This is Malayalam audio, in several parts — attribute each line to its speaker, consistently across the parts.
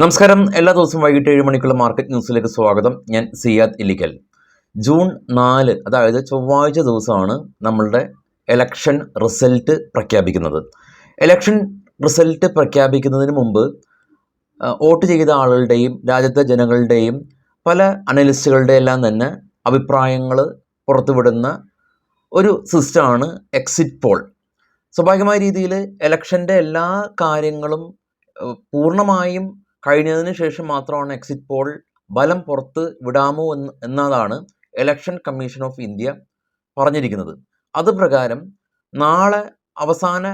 Speaker 1: നമസ്കാരം. എല്ലാ ദിവസവും വൈകിട്ട് 7 മണിക്കുള്ള മാർക്കറ്റ് ന്യൂസിലേക്ക് സ്വാഗതം. ഞാൻ സിയാദ് ഇല്ലിക്കൽ. ജൂൺ 4 അതായത് ചൊവ്വാഴ്ച ദിവസമാണ് നമ്മളുടെ എലക്ഷൻ റിസൾട്ട് പ്രഖ്യാപിക്കുന്നത്. എലക്ഷൻ റിസൾട്ട് പ്രഖ്യാപിക്കുന്നതിന് മുമ്പ് വോട്ട് ചെയ്ത ആളുകളുടെയും രാജ്യത്തെ ജനങ്ങളുടെയും പല അനലിസ്റ്റുകളുടെ എല്ലാം തന്നെ അഭിപ്രായങ്ങൾ പുറത്തുവിടുന്ന ഒരു സിസ്റ്റമാണ് എക്സിറ്റ് പോൾ. സ്വാഭാവികമായ രീതിയിൽ എലക്ഷൻ്റെ എല്ലാ കാര്യങ്ങളും പൂർണ്ണമായും കഴിഞ്ഞതിന് ശേഷം മാത്രമാണ് എക്സിറ്റ് പോൾ ബലം പുറത്ത് വിടാമോ എന്നതാണ് ഇലക്ഷൻ കമ്മീഷൻ ഓഫ് ഇന്ത്യ പറഞ്ഞിരിക്കുന്നത്. അത് പ്രകാരം നാളെ അവസാന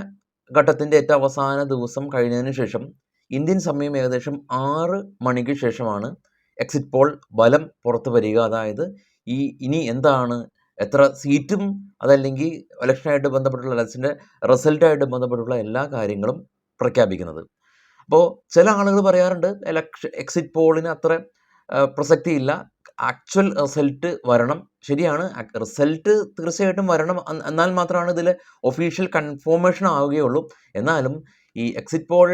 Speaker 1: ഘട്ടത്തിൻ്റെ ഏറ്റവും അവസാന ദിവസം കഴിഞ്ഞതിന് ശേഷം ഇന്ത്യൻ സമയം ഏകദേശം 6 മണിക്ക് ശേഷമാണ് എക്സിറ്റ് പോൾ ബലം പുറത്ത് വരിക. അതായത് ഇനി എന്താണ്, എത്ര സീറ്റും അതല്ലെങ്കിൽ ഇലക്ഷനായിട്ട് ബന്ധപ്പെട്ടുള്ള ഇലക്ഷൻ്റെ റിസൾട്ടായിട്ട് ബന്ധപ്പെട്ടുള്ള എല്ലാ കാര്യങ്ങളും പ്രഖ്യാപിക്കുന്നത്. അപ്പോൾ ചില ആളുകൾ പറയാറുണ്ട് എക്സിറ്റ് പോളിന് അത്ര പ്രസക്തിയില്ല, ആക്ച്വൽ റിസൾട്ട് വരണം. ശരിയാണ്, റിസൾട്ട് തീർച്ചയായിട്ടും വരണം, എന്നാൽ മാത്രമാണ് ഇതിൽ ഒഫീഷ്യൽ കൺഫോർമേഷൻ ആവുകയുള്ളൂ. എന്നാലും ഈ എക്സിറ്റ് പോൾ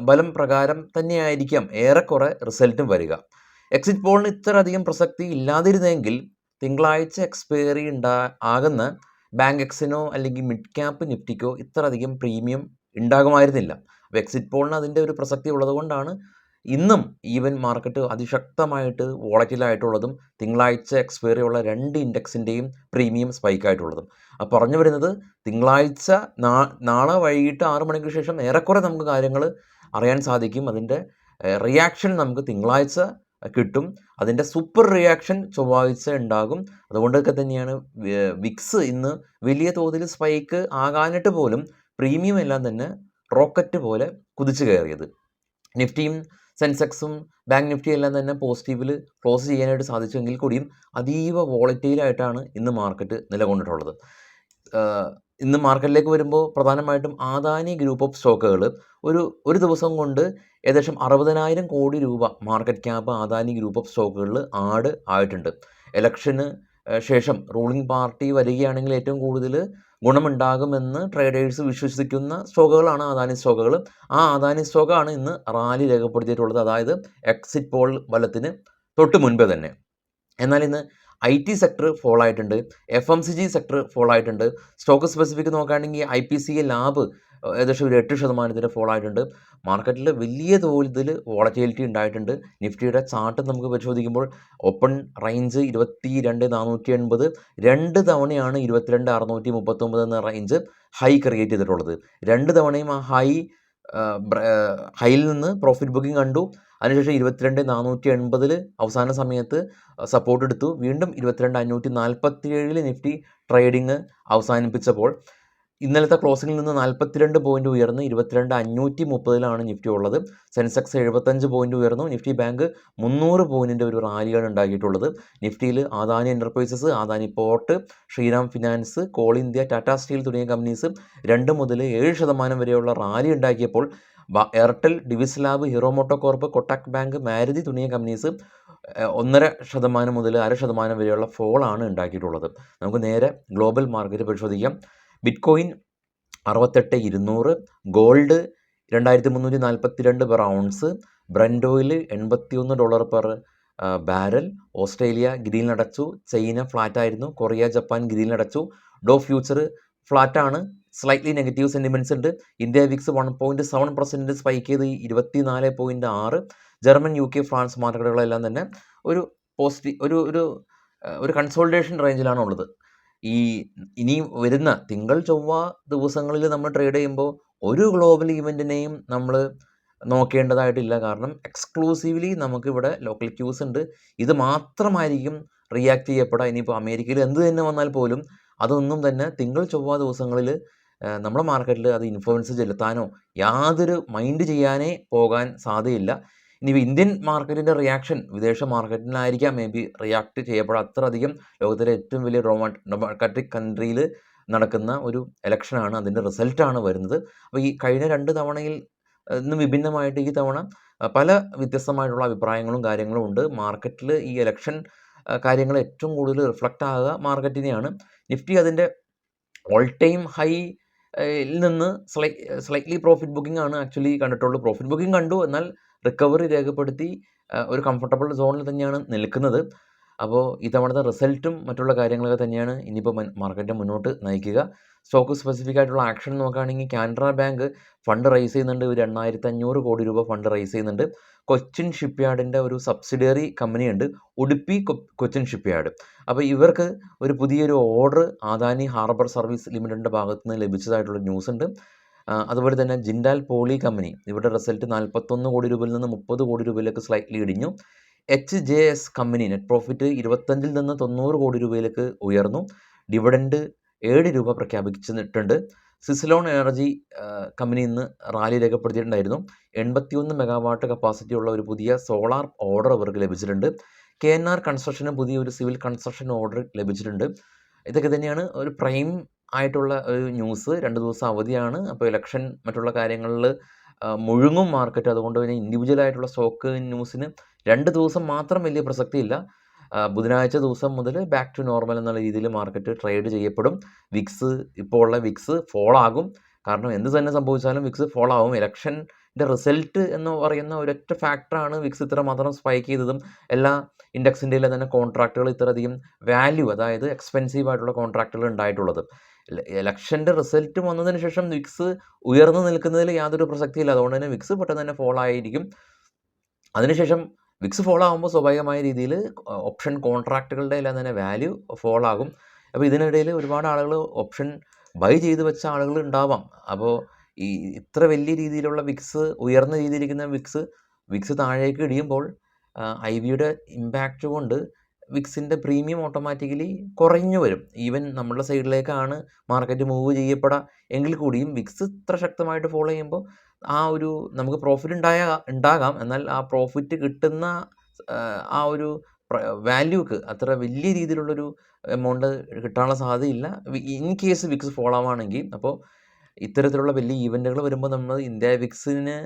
Speaker 1: ബലം പ്രകാരം തന്നെയായിരിക്കാം ഏറെക്കുറെ റിസൾട്ടും വരിക. എക്സിറ്റ് പോളിന് ഇത്ര അധികം പ്രസക്തി ഇല്ലാതിരുന്നെങ്കിൽ തിങ്കളാഴ്ച എക്സ്പയറി ആകുന്ന ബാങ്ക് എക്സിനോ അല്ലെങ്കിൽ മിഡ് ക്യാപ്പ് നിഫ്റ്റിക്കോ ഇത്ര അധികം പ്രീമിയം ഉണ്ടാകുമായിരുന്നില്ല. അപ്പോൾ എക്സിറ്റ് പോളിന് അതിൻ്റെ ഒരു പ്രസക്തി ഉള്ളതുകൊണ്ടാണ് ഇന്നും ഈവൻ മാർക്കറ്റ് അതിശക്തമായിട്ട് വോളറ്റിലായിട്ടുള്ളതും തിങ്കളാഴ്ച എക്സ്പയറി ഉള്ള 2 ഇൻഡെക്സിൻ്റെയും പ്രീമിയം സ്പൈക്കായിട്ടുള്ളതും. അപ്പോൾ പറഞ്ഞു വരുന്നത്, തിങ്കളാഴ്ച നാളെ വൈകിട്ട് 6 മണിക്ക് ശേഷം ഏറെക്കുറെ നമുക്ക് കാര്യങ്ങൾ അറിയാൻ സാധിക്കും. അതിൻ്റെ റിയാക്ഷൻ നമുക്ക് തിങ്കളാഴ്ച കിട്ടും. അതിൻ്റെ സൂപ്പർ റിയാക്ഷൻ ചൊവ്വാഴ്ച ഉണ്ടാകും. അതുകൊണ്ടൊക്കെ തന്നെയാണ് വിക്സ് ഇന്ന് വലിയ തോതിൽ സ്പൈക്ക് ആകാനിട്ട് പോലും പ്രീമിയം എല്ലാം തന്നെ റോക്കറ്റ് പോലെ കുതിച്ചു കയറിയത്. നിഫ്റ്റിയും സെൻസെക്സും ബാങ്ക് നിഫ്റ്റി എല്ലാം തന്നെ പോസിറ്റീവിൽ ക്ലോസ് ചെയ്യാനായിട്ട് സാധിച്ചെങ്കിൽ കൂടിയും അതീവ വോളറ്റൈലായിട്ടാണ് ഇന്ന് മാർക്കറ്റ് നിലകൊണ്ടിട്ടുള്ളത്. ഇന്ന് മാർക്കറ്റിലേക്ക് വരുമ്പോൾ പ്രധാനമായിട്ടും ആദാനി ഗ്രൂപ്പ് ഓഫ് സ്റ്റോക്കുകൾ ഒരു ദിവസം കൊണ്ട് ഏകദേശം 60,000 കോടി രൂപ market cap Adani group of സ്റ്റോക്കുകളിൽ ആയിട്ടുണ്ട്. ഇലക്ഷന് ശേഷം റൂളിംഗ് പാർട്ടി വരികയാണെങ്കിൽ ഏറ്റവും കൂടുതൽ ഗുണമുണ്ടാകുമെന്ന് ട്രേഡേഴ്സ് വിശ്വസിക്കുന്ന സ്റ്റോക്കുകളാണ് ആദാനി സ്റ്റോക്കുകൾ. ആ ആദാനി സ്റ്റോക്കാണ് ഇന്ന് റാലി രേഖപ്പെടുത്തിയിട്ടുള്ളത്, അതായത് എക്സിറ്റ് പോൾ ബലത്തിന് തൊട്ട് മുൻപേ തന്നെ. എന്നാൽ ഇന്ന് IT സെക്ടർ ഫോൾ ആയിട്ടുണ്ട്, FMCG സെക്ടർ ഫോൾ ആയിട്ടുണ്ട്. സ്റ്റോക്ക് സ്പെസിഫിക് നോക്കുകയാണെങ്കിൽ IPCL ലാബ് ഏകദേശം ഒരു 8% ഫോൾ ആയിട്ടുണ്ട്. മാർക്കറ്റിൽ വലിയ തോതിൽ വോളറ്റിലിറ്റി ഉണ്ടായിട്ടുണ്ട്. നിഫ്റ്റിയുടെ ചാർട്ട് നമുക്ക് പരിശോധിക്കുമ്പോൾ ഓപ്പൺ റേഞ്ച് 22,480, 2 തവണയാണ് 22,639 എന്ന റേഞ്ച് ഹൈ ക്രിയേറ്റ് ചെയ്തിട്ടുള്ളത്. 2 തവണയും ആ ഹൈയിൽ നിന്ന് പ്രോഫിറ്റ് ബുക്കിംഗ് കണ്ടു. അതിനുശേഷം 22,480 അവസാന സമയത്ത് സപ്പോർട്ട് എടുത്തു. വീണ്ടും 22,547 നിഫ്റ്റി ട്രേഡിങ് അവസാനിപ്പിച്ചപ്പോൾ ഇന്നലത്തെ ക്ലോസിങ്ങിൽ നിന്ന് 42 പോയിന്റ് ഉയർന്ന് 22,530 നിഫ്റ്റി ഉള്ളത്. സെൻസെക്സ് 75 പോയിന്റ് ഉയർന്നു. നിഫ്റ്റി ബാങ്ക് 300 പോയിന്റിൻ്റെ ഒരു റാലിയാണ് ഉണ്ടാക്കിയിട്ടുള്ളത്. നിഫ്റ്റിയിൽ Adani enterprises, Adani port, Shriram finance, Coal India, Tata steel തുടങ്ങിയ കമ്പനീസ് 2 മുതൽ 7% വരെയുള്ള റാലി ഉണ്ടാക്കിയപ്പോൾ Airtel, Divis lab, Hero MotoCorp, Kotak bank, Maruti തുടങ്ങിയ കമ്പനീസ് 1.5% മുതൽ 0.5% വരെയുള്ള ഫോളാണ് ഉണ്ടാക്കിയിട്ടുള്ളത്. നമുക്ക് നേരെ ഗ്ലോബൽ മാർക്കറ്റ് പരിശോധിക്കാം. Bitcoin 68,200, gold 2,342 per ounce, Brent oil $81 per barrel. Australia ഗ്രീനിലടച്ചു, ചൈന ഫ്ലാറ്റായിരുന്നു, കൊറിയ ജപ്പാൻ ഗ്രീനിലടച്ചു. ഡോ ഫ്യൂച്ചർ ഫ്ലാറ്റാണ്, സ്ലൈറ്റ്ലി നെഗറ്റീവ് സെൻറ്റിമെൻറ്റ്സ് ഉണ്ട്. ഇന്ത്യ വിക്സ് 1.7% സ്പൈക്ക് ചെയ്ത് 24.6. ജർമ്മൻ, UK, ഫ്രാൻസ് മാർക്കറ്റുകളെല്ലാം തന്നെ ഒരു ഒരു കൺസോൾട്ടേഷൻ റേഞ്ചിലാണ് ഉള്ളത്. ഇനി വരുന്ന തിങ്കൾ ചൊവ്വ ദിവസങ്ങളിൽ നമ്മൾ ട്രേഡ് ചെയ്യുമ്പോൾ ഒരു ഗ്ലോബൽ ഈവൻറ്റിനെയും നമ്മൾ നോക്കേണ്ടതായിട്ടില്ല. കാരണം എക്സ്ക്ലൂസീവ്ലി നമുക്കിവിടെ ലോക്കൽ ക്യൂസ് ഉണ്ട്. ഇത് മാത്രമായിരിക്കും റിയാക്ട് ചെയ്യപ്പെടുക. ഇനിയിപ്പോൾ അമേരിക്കയിൽ എന്ത് തന്നെ വന്നാൽ പോലും അതൊന്നും തന്നെ തിങ്കൾ ചൊവ്വ ദിവസങ്ങളിൽ നമ്മുടെ മാർക്കറ്റിൽ അത് ഇൻഫ്ലുവൻസ് ചെലുത്താനോ യാതൊരു മൈൻഡ് ചെയ്യാനേ പോകാൻ സാധ്യതയില്ല. ഇനി ഇന്ത്യൻ മാർക്കറ്റിൻ്റെ റിയാക്ഷൻ വിദേശ മാർക്കറ്റിനായിരിക്കാം മേ ബി റിയാക്ട് ചെയ്യപ്പെടാം. അത്രയധികം ലോകത്തിലെ ഏറ്റവും വലിയ ഡെമോക്രാറ്റിക് കൺട്രിയിൽ നടക്കുന്ന ഒരു ഇലക്ഷനാണ്, അതിൻ്റെ റിസൾട്ടാണ് വരുന്നത്. അപ്പോൾ ഈ കഴിഞ്ഞ 2 തവണയിൽ നിന്ന് വിഭിന്നമായിട്ട് ഈ തവണ പല വ്യത്യസ്തമായിട്ടുള്ള അഭിപ്രായങ്ങളും കാര്യങ്ങളും ഉണ്ട്. മാർക്കറ്റിൽ ഈ ഇലക്ഷൻ കാര്യങ്ങൾ ഏറ്റവും കൂടുതൽ റിഫ്ലക്റ്റ് ആകുക മാർക്കറ്റിനെയാണ്. നിഫ്റ്റി അതിൻ്റെ ഓൾ ടൈം ഹൈ നിന്ന് സ്ലൈറ്റ്ലി പ്രോഫിറ്റ് ബുക്കിംഗ് ആണ് ആക്ച്വലി കണ്ടിട്ടുള്ളൂ. പ്രോഫിറ്റ് ബുക്കിംഗ് കണ്ടു, എന്നാൽ റിക്കവറി രേഖപ്പെടുത്തി ഒരു കംഫർട്ടബിൾ സോണിൽ തന്നെയാണ് നിൽക്കുന്നത്. അപ്പോൾ ഇത്തവണത്തെ റിസൾട്ടും മറ്റുള്ള കാര്യങ്ങളൊക്കെ തന്നെയാണ് ഇനിയിപ്പോൾ മാർക്കറ്റ് മുന്നോട്ട് നയിക്കുക. സ്റ്റോക്ക് സ്പെസിഫിക് ആയിട്ടുള്ള ആക്ഷൻ നോക്കുകയാണെങ്കിൽ കാനറ ബാങ്ക് ഫണ്ട് റൈസ് ചെയ്യുന്നുണ്ട്. ഒരു 8,500 കോടി രൂപ ഫണ്ട് റൈസ് ചെയ്യുന്നുണ്ട്. കൊച്ചിൻ ഷിപ്പ്യാർഡിൻ്റെ ഒരു സബ്സിഡിയറി കമ്പനിയുണ്ട്, ഉടുപ്പി കൊച്ചിൻ ഷിപ്പ്യാർഡ്. അപ്പോൾ ഇവർക്ക് ഒരു പുതിയൊരു ഓർഡർ അദാനി ഹാർബർ സർവീസ് ലിമിറ്റഡിൻ്റെ ഭാഗത്ത് നിന്ന് ലഭിച്ചതായിട്ടുള്ള ന്യൂസ് ഉണ്ട്. അതുപോലെ തന്നെ ജിൻഡാൽ പോളി കമ്പനി, ഇവരുടെ റിസൾട്ട് 41 കോടി രൂപയിൽ നിന്ന് 30 കോടി രൂപയിലേക്ക് സ്ലൈറ്റ്ലി ഇടിഞ്ഞു. HJS കമ്പനി നെറ്റ് പ്രോഫിറ്റ് 25 നിന്ന് 90 കോടി രൂപയിലേക്ക് ഉയർന്നു. ഡിവിഡൻഡ് 7 രൂപ പ്രഖ്യാപിച്ചിട്ടുണ്ട്. സിസിലോൺ എനർജി കമ്പനി ഇന്ന് റാലി രേഖപ്പെടുത്തിയിട്ടുണ്ടായിരുന്നു. 81 മെഗാവാട്ട് കപ്പാസിറ്റി ഉള്ള ഒരു പുതിയ സോളാർ ഓർഡർ അവർക്ക് ലഭിച്ചിട്ടുണ്ട്. KNR കൺസ്ട്രക്ഷന് പുതിയൊരു സിവിൽ കൺസ്ട്രക്ഷൻ ഓർഡർ ലഭിച്ചിട്ടുണ്ട്. ഇതൊക്കെ തന്നെയാണ് ഒരു പ്രൈം ആയിട്ടുള്ള ഒരു ന്യൂസ്. 2 ദിവസം അവധിയാണ്. അപ്പോൾ ഇലക്ഷൻ മറ്റുള്ള കാര്യങ്ങളിൽ മുഴുങ്ങും മാർക്കറ്റ്. അതുകൊണ്ട് തന്നെ ഇൻഡിവിജ്വൽ ആയിട്ടുള്ള സ്റ്റോക്ക് ന്യൂസിന് 2 ദിവസം മാത്രം വലിയ പ്രസക്തിയില്ല. ബുധനാഴ്ച ദിവസം മുതൽ ബാക്ക് ടു നോർമൽ എന്നുള്ള രീതിയിൽ മാർക്കറ്റ് ട്രേഡ് ചെയ്യപ്പെടും. വിക്സ്, ഇപ്പോൾ ഉള്ള വിക്സ് ഫോൾ ആകും. കാരണം എന്ത് തന്നെ സംഭവിച്ചാലും വിക്സ് ഫോൾ ആകും. ഇലക്ഷൻ്റെ റിസൾട്ട് എന്ന് പറയുന്ന ഒരൊറ്റ ഫാക്ടറാണ് വിക്സ് ഇത്ര മാത്രം സ്പൈക്ക് ചെയ്തതും എല്ലാ ഇൻഡെക്സിൻ്റെ തന്നെ കോൺട്രാക്റ്റുകൾ ഇത്രയധികം വാല്യൂ, അതായത് എക്സ്പെൻസീവ് ആയിട്ടുള്ള കോൺട്രാക്റ്റുകൾ ഉണ്ടായിട്ടുള്ളത്. ഇലക്ഷൻ്റെ റിസൾട്ട് വന്നതിന് ശേഷം വിക്സ് ഉയർന്നു നിൽക്കുന്നതിൽ യാതൊരു പ്രസക്തിയില്ല. അതുകൊണ്ട് തന്നെ വിക്സ് പെട്ടെന്ന് തന്നെ ഫോൾ ആയിരിക്കും. അതിനുശേഷം വിക്സ് ഫോൾ ആകുമ്പോൾ സ്വാഭാവികമായ രീതിയിൽ ഓപ്ഷൻ കോൺട്രാക്റ്റുകളുടെ എല്ലാം തന്നെ വാല്യൂ ഫോൾ ആകും. അപ്പോൾ ഇതിനിടയിൽ ഒരുപാട് ആളുകൾ ഓപ്ഷൻ ബൈ ചെയ്ത് വെച്ച ആളുകൾ ഉണ്ടാവാം. അപ്പോൾ ഈ ഇത്ര വലിയ രീതിയിലുള്ള വിക്സ്, ഉയർന്ന രീതിയിലിരിക്കുന്ന വിക്സ് താഴേക്ക് ഇടിയുമ്പോൾ IBയുടെ ഇമ്പാക്റ്റ് കൊണ്ട് വിക്സിൻ്റെ പ്രീമിയം ഓട്ടോമാറ്റിക്കലി കുറഞ്ഞു വരും. ഈവൻ നമ്മളുടെ സൈഡിലേക്കാണ് മാർക്കറ്റ് മൂവ് ചെയ്യപ്പെടാം എങ്കിൽ കൂടിയും വിക്സ് ഇത്ര ശക്തമായിട്ട് ഫോളോ ചെയ്യുമ്പോൾ ആ ഒരു നമുക്ക് പ്രോഫിറ്റ് ഉണ്ടാകാം. എന്നാൽ ആ പ്രോഫിറ്റ് കിട്ടുന്ന ആ ഒരു വാല്യൂക്ക് അത്ര വലിയ രീതിയിലുള്ളൊരു എമൗണ്ട് കിട്ടാനുള്ള സാധ്യതയില്ല ഇൻ കേസ് വിക്സ് ഫോളോ ആവുകയാണെങ്കിൽ. അപ്പോൾ ഇത്തരത്തിലുള്ള വലിയ ഈവൻറ്റുകൾ വരുമ്പോൾ നമ്മൾ ഇന്ത്യ വിക്സിനെ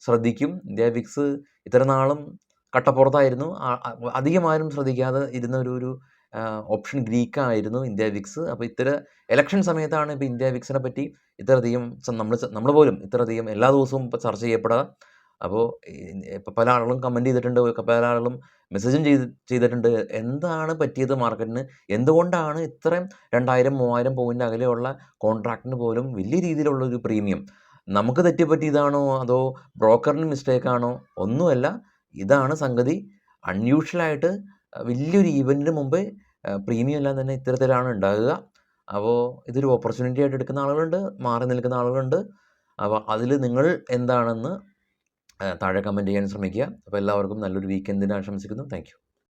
Speaker 1: ശ്രദ്ധിക്കും. ഇന്ത്യ വിക്സ് ഇത്ര നാളും കട്ടപ്പുറത്തായിരുന്നു. അധികം ആരും ശ്രദ്ധിക്കാതെ ഇരുന്ന ഒരു ഓപ്ഷൻ ഗ്രീക്കായിരുന്നു ഇന്ത്യ വിക്സ്. അപ്പോൾ ഇലക്ഷൻ സമയത്താണ് ഇപ്പോൾ ഇന്ത്യ വിക്സിനെ പറ്റി ഇത്രയധികം നമ്മൾ പോലും ഇത്രയധികം എല്ലാ ദിവസവും ഇപ്പോൾ ചർച്ച ചെയ്യപ്പെടുക. അപ്പോൾ ഇപ്പോൾ പല ആളുകളും കമൻറ്റ് ചെയ്തിട്ടുണ്ട്, പല ആളുകളും മെസ്സേജും ചെയ്തിട്ടുണ്ട്. എന്താണ് പറ്റിയത് മാർക്കറ്റിന്? എന്തുകൊണ്ടാണ് ഇത്രയും 2000-3000 പോയിൻ്റ് അകലെയുള്ള കോൺട്രാക്റ്റിന് പോലും വലിയ രീതിയിലുള്ളൊരു പ്രീമിയം? നമുക്ക് തെറ്റുപറ്റിയതാണോ അതോ ബ്രോക്കറിന് മിസ്റ്റേക്കാണോ? ഒന്നുമല്ല, ഇതാണ് സംഗതി. അൺയൂഷ്വലായിട്ട് വലിയൊരു ഈവൻറ്റിന് മുമ്പേ പ്രീമിയം എല്ലാം തന്നെ ഇത്തരത്തിലാണ് ഉണ്ടാകുക. അപ്പോൾ ഇതൊരു ഓപ്പർച്യൂണിറ്റി ആയിട്ട് എടുക്കുന്ന ആളുകളുണ്ട്, മാറി നിൽക്കുന്ന ആളുകളുണ്ട്. അപ്പോൾ അതിൽ നിങ്ങൾ എന്താണെന്ന് താഴെ കമൻറ്റ് ചെയ്യാൻ ശ്രമിക്കുക. അപ്പോൾ എല്ലാവർക്കും നല്ലൊരു വീക്കെൻഡിന് ആശംസിക്കുന്നു. Thank you.